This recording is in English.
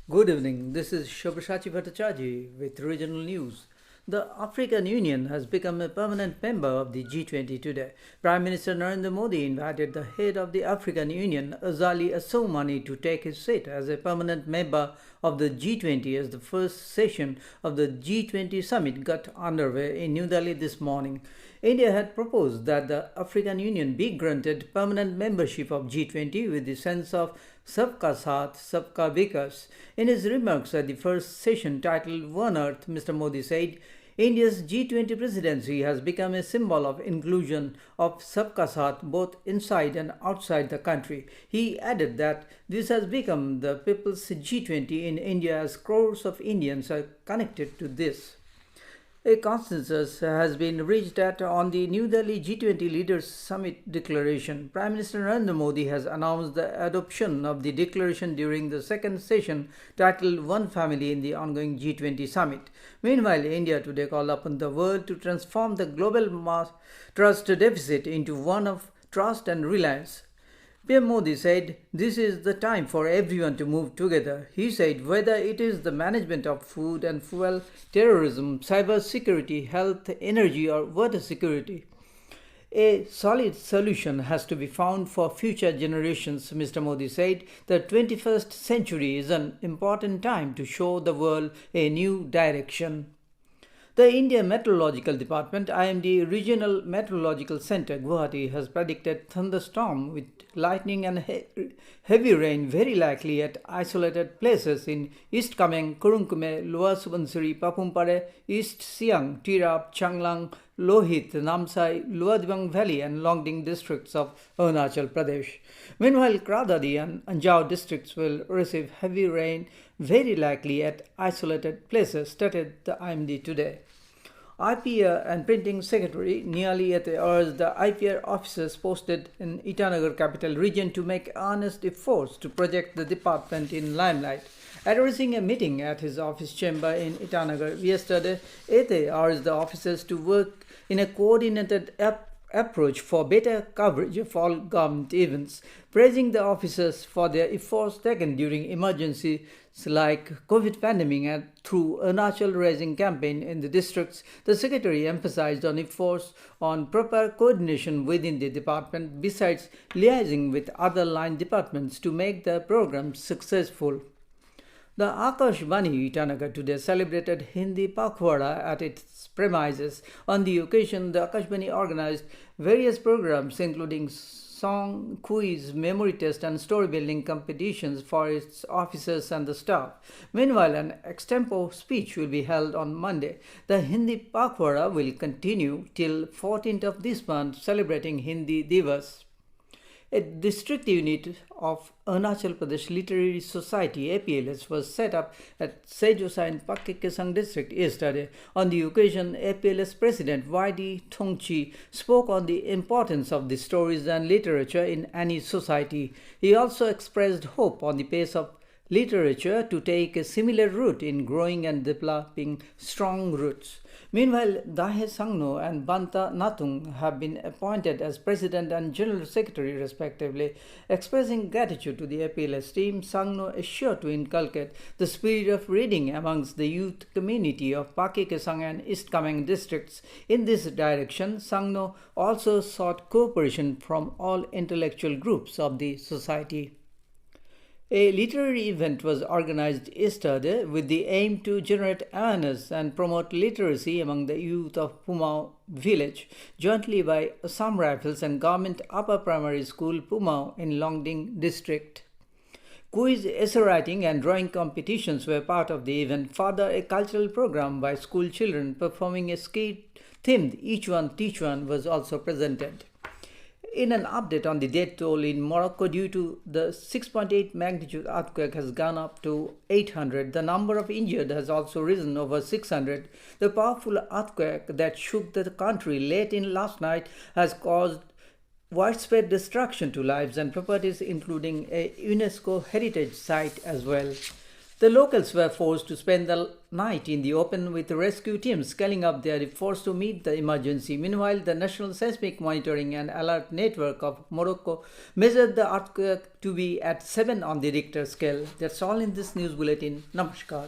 Good evening. This is Shobhashachi Bhattacharjee with regional news. The African Union has become a permanent member of the G20 today. Prime Minister Narendra Modi invited the head of the African Union, Azali Assoumani, to take his seat as a permanent member of the G20 as the first session of the G20 summit got underway in New Delhi this morning. India had proposed that the African Union be granted permanent membership of G20 with the sense of Sabka Saath, Sabka Vikas. In his remarks at the first session titled One Earth, Mr. Modi said, India's G20 presidency has become a symbol of inclusion of Sabka Saath both inside and outside the country. He added that this has become the people's G20 in India as crores of Indians are connected to this. A consensus has been reached on the New Delhi G20 Leaders Summit Declaration. Prime Minister Narendra Modi has announced the adoption of the declaration during the second session titled One Family in the ongoing G20 Summit. Meanwhile, India today called upon the world to transform the global trust deficit into one of trust and reliance. PM Modi said, this is the time for everyone to move together. He said, whether it is the management of food and fuel, terrorism, cyber security, health, energy or water security, a solid solution has to be found for future generations, Mr. Modi said. The 21st century is an important time to show the world a new direction. The India Meteorological Department, IMD Regional Meteorological Center, Guwahati, has predicted thunderstorm with lightning and heavy rain very likely at isolated places in East Kameng, Kurungkume, Lower Subansiri, Papumpare, East Siang, Tirap, Changlang, Lohit, Namsai, Lower Dibang Valley and Longding districts of Arunachal Pradesh. Meanwhile, Kradadi and Anjao districts will receive heavy rain very likely at isolated places, stated the IMD today. IPR and Printing Secretary Niyali urged the IPR officers posted in Itanagar capital region to make earnest efforts to project the department in limelight. Addressing a meeting at his office chamber in Itanagar yesterday, Ete urged the officers to work in a coordinated approach for better coverage of all government events, praising the officers for their efforts taken during emergencies like COVID pandemic and through Arunachal Raising campaign in the districts. The secretary emphasized on efforts on proper coordination within the department besides liaising with other line departments to make the program successful. The Akashvani Itanagar today celebrated Hindi Pakhwara at its premises. On the occasion, the Akashvani organized various programs including song, quiz, memory test and story building competitions for its officers and the staff. Meanwhile, an extempo speech will be held on Monday. The Hindi Pakhwara will continue till 14th of this month, celebrating Hindi Divas. A district unit of Arunachal Pradesh Literary Society APLS was set up at Sejosa in Pakke Kesang district yesterday. On the occasion, APLS President Y.D. Thongchi spoke on the importance of the stories and literature in any society. He also expressed hope on the pace of literature to take a similar route in growing and developing strong roots. Meanwhile, Dahe Sangno and Banta Natung have been appointed as President and General Secretary respectively. Expressing gratitude to the APLS team, Sangno is sure to inculcate the spirit of reading amongst the youth community of Pakke Kesang and East Kameng districts. In this direction, Sangno also sought cooperation from all intellectual groups of the society. A literary event was organized yesterday with the aim to generate awareness and promote literacy among the youth of Pumao village, jointly by Assam Rifles and Government Upper Primary School Pumao in Longding district. Quiz, essay writing and drawing competitions were part of the event. Further, a cultural program by school children performing a skit themed Each One Teach One was also presented. In an update on the death toll in Morocco due to the 6.8 magnitude earthquake has gone up to 800. The number of injured has also risen over 600. The powerful earthquake that shook the country late in last night has caused widespread destruction to lives and properties, including a UNESCO heritage site as well. The locals were forced to spend the night in the open with rescue teams scaling up their efforts to meet the emergency. Meanwhile, the National Seismic Monitoring and Alert Network of Morocco measured the earthquake to be at 7 on the Richter scale. That's all in this news bulletin. Namaskar.